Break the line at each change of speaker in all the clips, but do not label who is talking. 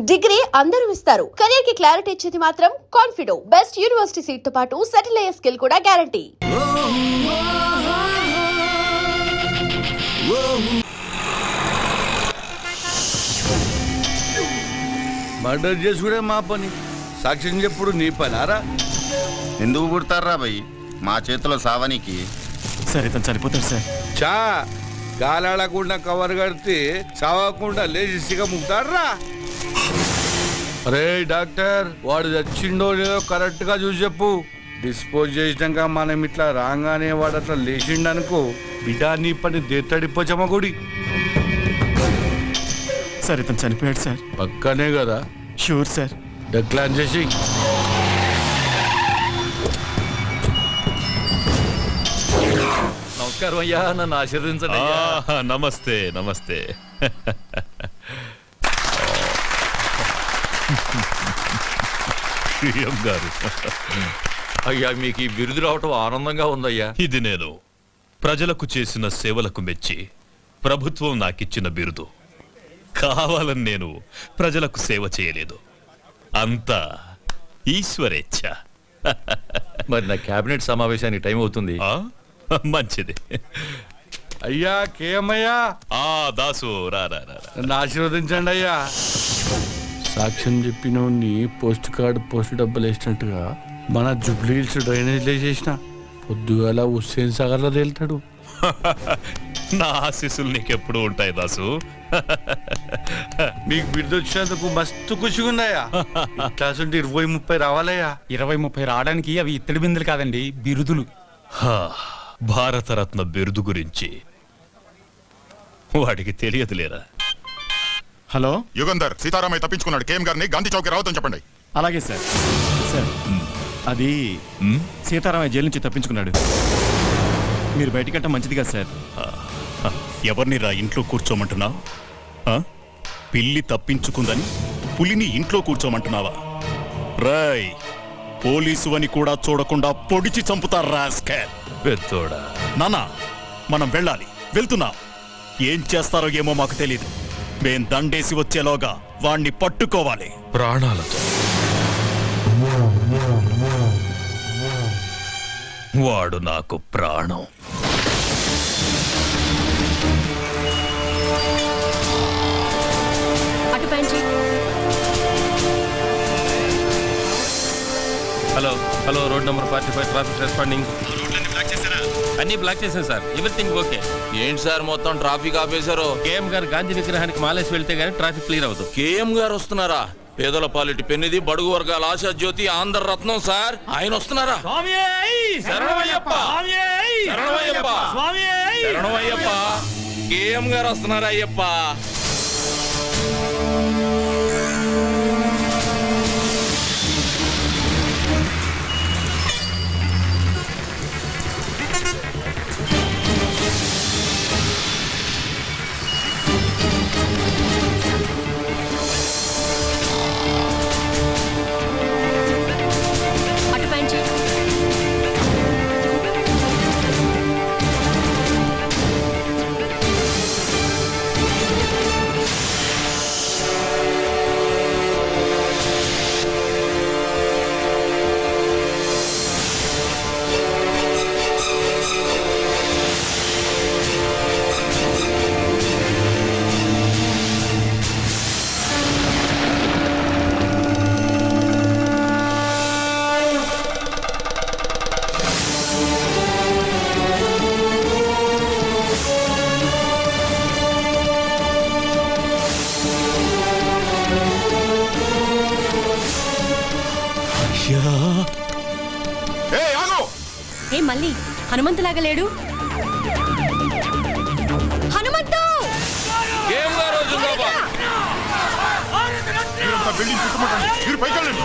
Degree అందరూ ఇస్తారు. Career కి క్లారిటీ ఇచ్చేది మాత్రం కాన్ఫిడో. బెస్ట్ యూనివర్సిటీ సీట్ తో పాటు సెటిల్ అయ్యే స్కిల్ కూడా గ్యారంటీ.
మర్డర్ చేసుకునే మా పని, సాక్ష్యం చెప్పుడు నీ పని ఆరా.
ఎందుకు పుడతారా భయ్ మా చేతిలో సావనికి?
సార్ ఇతను చనిపోతాడు సార్.
చా గాలాడకుండా కవర్ కడితే చావకుండా లేచి సిగ ముగ్గుతాడ్రా. అరే డాక్టర్, వాడు చచ్చిండో లేదో కరెక్ట్ గా చూసి చెప్పు. డిస్పోజ్ చేసినాక మనం ఇట్లా రాగానే వాడు అట్లా లేచిండనుకో, బిడ్డా నీ పని దేత్తడిపోచమ్మ గుడి.
సార్ ఇతను చనిపోయాడు సార్.
పక్కనే కదా?
Sure sir.
డెక్లాన్ చేసి
నమస్కారం అయ్యా, నన్ను ఆశీర్వదించండి.
నమస్తే నమస్తే. గారు
అయ్యా, మీకు ఈ బిరుదు రావటం ఆనందంగా ఉందయ్యా.
ఇది నేను ప్రజలకు చేసిన సేవలకు మెచ్చి ప్రభుత్వం నాకిచ్చిన బిరుదు. కావాలని నేను ప్రజలకు సేవ చేయలేదు, అంతా ఈశ్వరేచ్ఛ.
మరి నా కేబినెట్ సమావేశానికి టైం అవుతుంది.
మంచిది.
అయ్యా కేమయ్యా.
దాసు రా రా రా.
నన్ను ఆశీర్వదించండి అయ్యా. సాక్ష్యం చెప్పిన పోస్ట్ కార్డు పోస్ట్ డబ్బులు వేసినట్టుగా మన జూబ్లీ హిల్స్ డ్రైనేజ్ వేసేసిన పొద్దుగాల హుస్సేన్ సాగర్ లో తేలుతాడు.
నా ఆశీస్సులు నీకెప్పుడు ఉంటాయి దాసు.
మీకు బిడ్డ వచ్చినందుకు మస్తు ఖుషిగా ఉన్నాయా. క్లాస్ 20-30 రావాలయ్యా.
20-30 రావడానికి అవి ఇత్తడి బిందులు కాదండి, బిరుదులు.
భారతరత్న బిరుదు గురించి వాడికి తెలియదులేరా.
హలో
యుగంధర్, సీతారామయ్య తప్పించుకున్నాడు. కేఎం గారిని గాంధీ చౌక్ రావద్దని చెప్పండి.
అలాగే సార్. సార్ అది సీతారామయ్య జైలు నుంచి తప్పించుకున్నాడు. మీరు బయటకంటే మంచిది కదా సార్.
ఎవరిని రా ఇంట్లో కూర్చోమంటున్నావు? పిల్లి తప్పించుకుందని పులిని ఇంట్లో కూర్చోమంటున్నావా? రాయ్, పోలీసు అని కూడా చూడకుండా పొడిచి చంపుతారా స్కార్.
పెద్దోడా,
నానా మనం వెళ్ళాలి, వెళ్తున్నాం. ఏం చేస్తారో ఏమో మాకు తెలీదు. మేం దండేసి వచ్చేలోగా వాణ్ణి పట్టుకోవాలి
ప్రాణాలతో. వాడు నాకు ప్రాణం.
Hello hello, road number 45 traffic responding. అన్ని బ్లాక్ చేశాను సార్, ఎవ్రీథింగ్ ఓకే.
ఏంటి సార్ మొత్తం ట్రాఫిక్ ఆపేశారు?
కేఎం గారు గాంధీ విగ్రహానికి మాలేసి వెళ్తే గానీ ట్రాఫిక్ క్లియర్ అవుతుంది.
కేఎం గారు వస్తున్నారా? పేదల పాలిటి పెన్నిది, బడుగు వర్గాల ఆశా జ్యోతి, ఆంధ్ర రత్నం సార్, ఆయన వస్తున్నారా? శరణమయ్యప్ప, శరణమయ్యప్ప, శరణమయ్యప్ప. కేఎం గారు వస్తున్నారా అయ్యప్ప?
మళ్ళీ హనుమంతులాగా లేడు. హనుమంతు!
బిల్డింగ్ చుట్టుముట్టండి, మీరు పైకి వెళ్ళండి.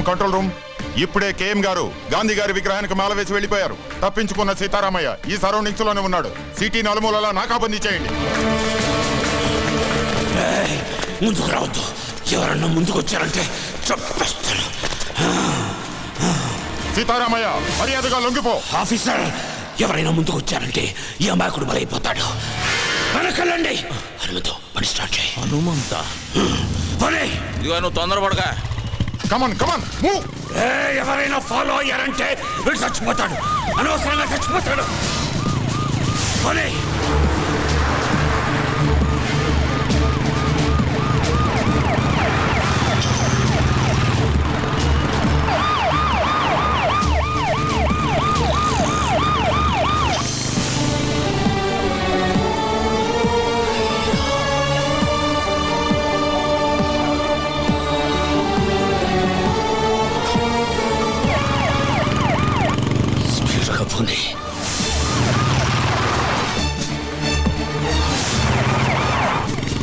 Control room. ఇప్పుడే కేఎం గారు గాంధీ గారి విగ్రహానికి మాల వేసి వెళ్ళిపోయారు. తప్పించుకున్న సీతారామయ్య ఈ సరౌండింగ్స్ లోనే ఉన్నాడు. సిటీ నలుమూలలా నాకాబందీ చేయండి.
ముందుకు రావద్దు. ఎవరన్నా ముందుకు వచ్చారంటే చంపేస్తాను.
సీతారామయ్య మర్యాదగా లొంగిపో.
ఆఫీసర్, ఎవరైనా ముందుకు వచ్చారంటే ఈ అమాయకుడు బలైపోతాడు. వెనకెళ్ళండి. హనుమంతు, పని స్టార్ట్ చేయి. హనుమంత పని. ఇదిగో నువ్వు తొందరపడగా.
Come on come on move.
ఎవరైనా ఫాలో అయ్యారంటే వీడు చచ్చిపోతాడు. అనవసరంగా చచ్చిపోతాడు. పని.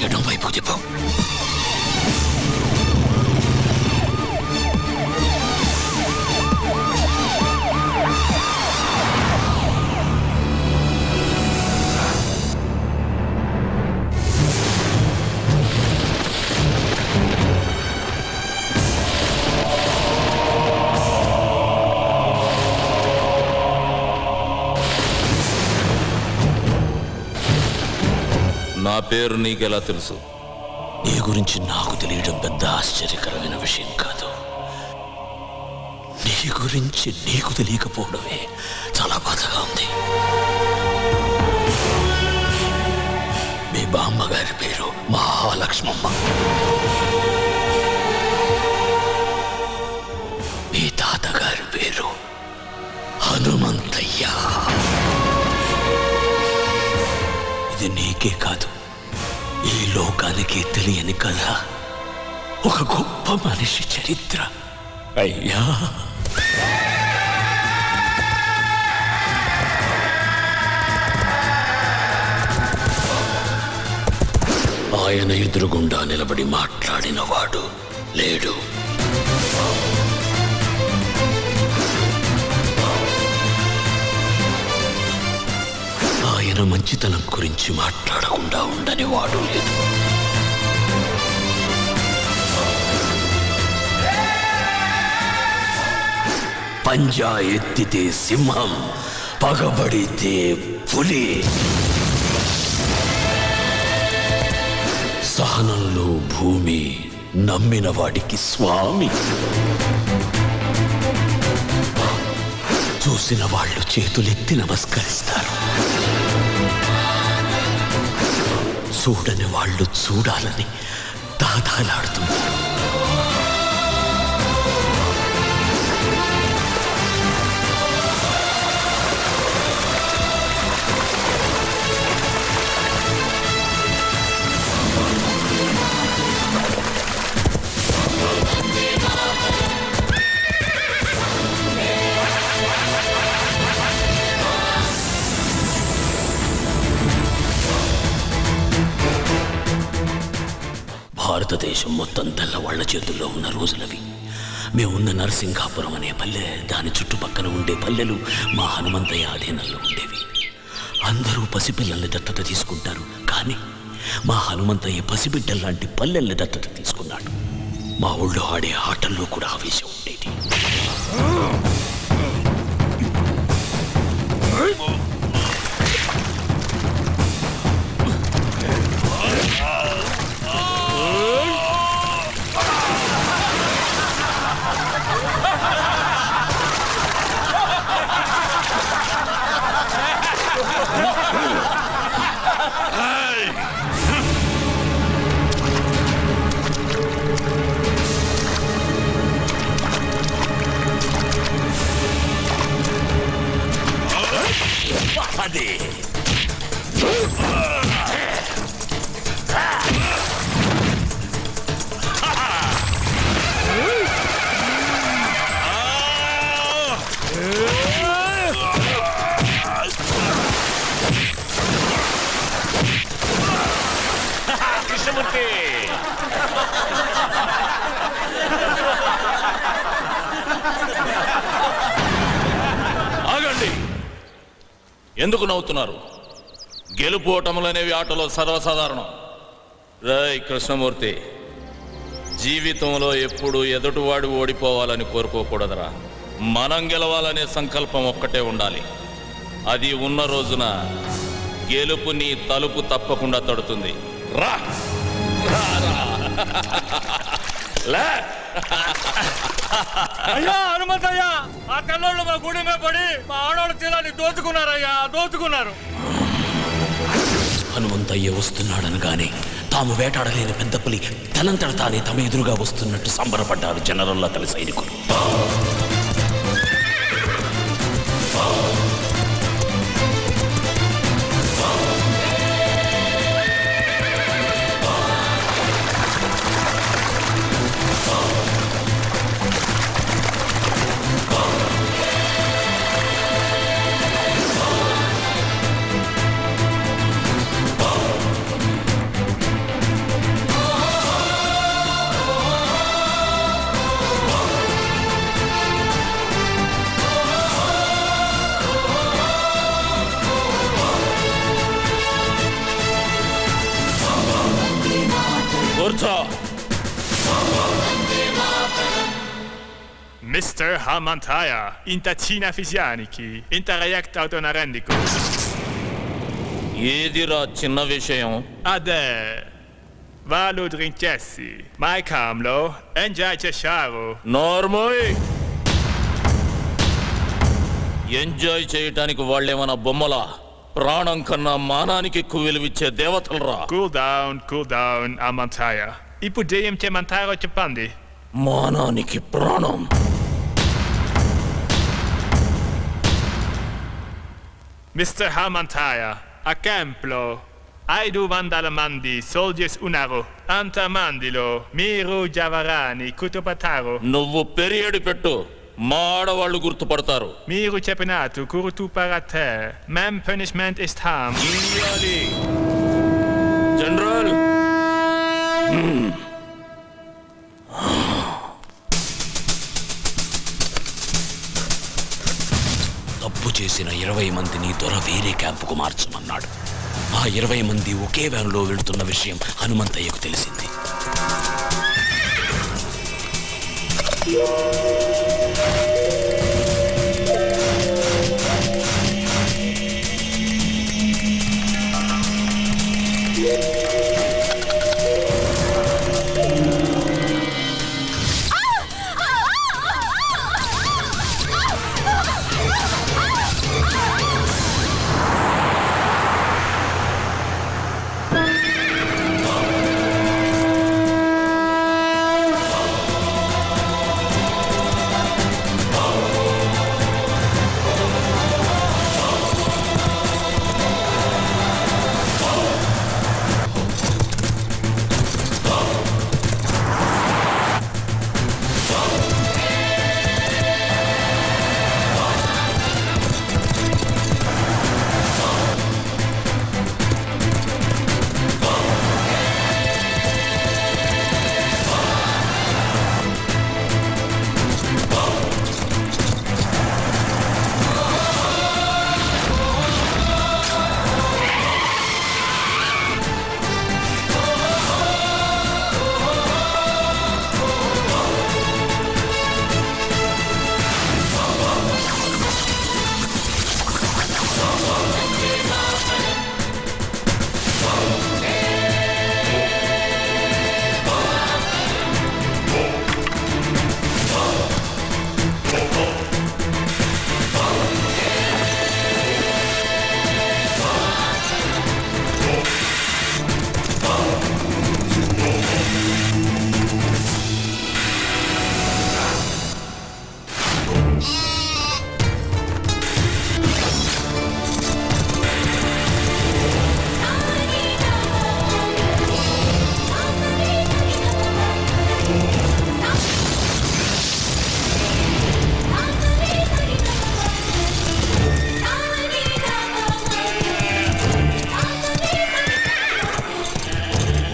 ఎడం వైపు తిప్పు. నా పేరు నీకెలా తెలుసు? నీ గురించి నాకు తెలియడం పెద్ద ఆశ్చర్యకరమైన విషయం కాదు. నీ గురించి నీకు తెలియకపోవడమే చాలా బాధగా ఉంది. మీ బామ్మగారి పేరు మహాలక్ష్మమ్మ. మీ తాతగారి పేరు హనుమంతయ్య. ఇది నీకే కాదు, ఈ లోకానికి తెలియని కథ. ఒక గొప్ప మనిషి చరిత్ర. అయ్యా, ఆయన ఎదురుగుండా నిలబడి మాట్లాడిన వాడు లేడు. ఆయన మంచితనం గురించి మాట్లాడకుండా ఉండని వాడు లేదు. పంజా ఎత్తితే సింహం, పగబడితే పులి. సహనంలో భూమి, నమ్మిన వాడికి స్వామి. చూసిన వాళ్ళు చేతులెత్తి నమస్కరిస్తారు. చూడని వాళ్ళు చూడాలని దాదాలాడుతున్నారు. భారతదేశం మొత్తం తెల్లవాళ్ల చేతుల్లో ఉన్న రోజులవి. మేమున్న నరసింగాపురం అనే పల్లె, దాని చుట్టుపక్కల ఉండే పల్లెలు మా హనుమంతయ్య ఆధీనంలో ఉండేవి. అందరూ పసిపిల్లల్ని దత్తత తీసుకుంటారు, కానీ మా హనుమంతయ్య పసిబిడ్డల్లాంటి పల్లెల్ని దత్తత తీసుకున్నాడు. మా ఊళ్ళో ఆడే ఆటల్లో కూడా ఆవేశం ఉండేది. అదే కృష్ణమూర్తి. ఎందుకు నవ్వుతున్నారు? గెలుపు ఓటములు అనేవి ఆటలో సర్వసాధారణం. రాయ్ కృష్ణమూర్తి, జీవితంలో ఎప్పుడు ఎదుటివాడు ఓడిపోవాలని కోరుకోకూడదురా. మనం గెలవాలనే సంకల్పం ఒక్కటే ఉండాలి. అది ఉన్న రోజున గెలుపు నీ తలుపు తప్పకుండా తడుతుంది. రా రా, రా. లే.
అయ్యా హనుమంతయ్యా, ఆ తెల్లోళ్ళు మా గుడి మీద పడి మా ఆడవాళ్ళ చీలాన్ని దోచుకున్నారయ్యా, దోచుకున్నారు.
హనుమంతయ్య వస్తున్నాడనగానే తాము వేటాడలేని పెద్ద పులి తనంతట తానే తమ ఎదురుగా వస్తున్నట్టు సంబరపడ్డారు జనరల్లా తల సైనికులు.
కూర్చో.
Mr. Hamantaya, intacina fisianiki, interreact autonarendico.
ఏదిరా చిన్న విషయం?
Ade, valu drincessi, mai camlo, enjai cesciaro.
నోర్మోయ్. ఎంజాయ్ చేయటానికి వాళ్ళేమన్నా బొమ్మలా? ప్రాణం కన్నా మానానికి ఎక్కువ విలువిచ్చే దేవతలరా.
Cool down, Hamantaya. Ipudeim te mantaro cepandi.
మానానికి ప్రాణం.
Mr. Hamantaya, a camplo, aidu vandalamandi, soldiers unaro, antamandilo, miru javarani, kutupataro.
నువ్వు పెరియడ్ పెట్టు, మా ఆడవాళ్ళు గుర్తుపడతారు.
Miru cepinatu, kurutu parate, mem punishment ist ham.
ఇండియాలి. జనరల్,
తప్పు చేసిన 20 మందిని దొర వేరే క్యాంపుకు మార్చమన్నాడు. ఆ 20 మంది ఒకే వ్యాన్లో వెళుతున్న విషయం హనుమంతయ్యకు తెలిసింది.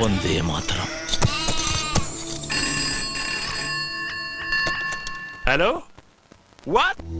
వందే మాతరం.
Hello? What?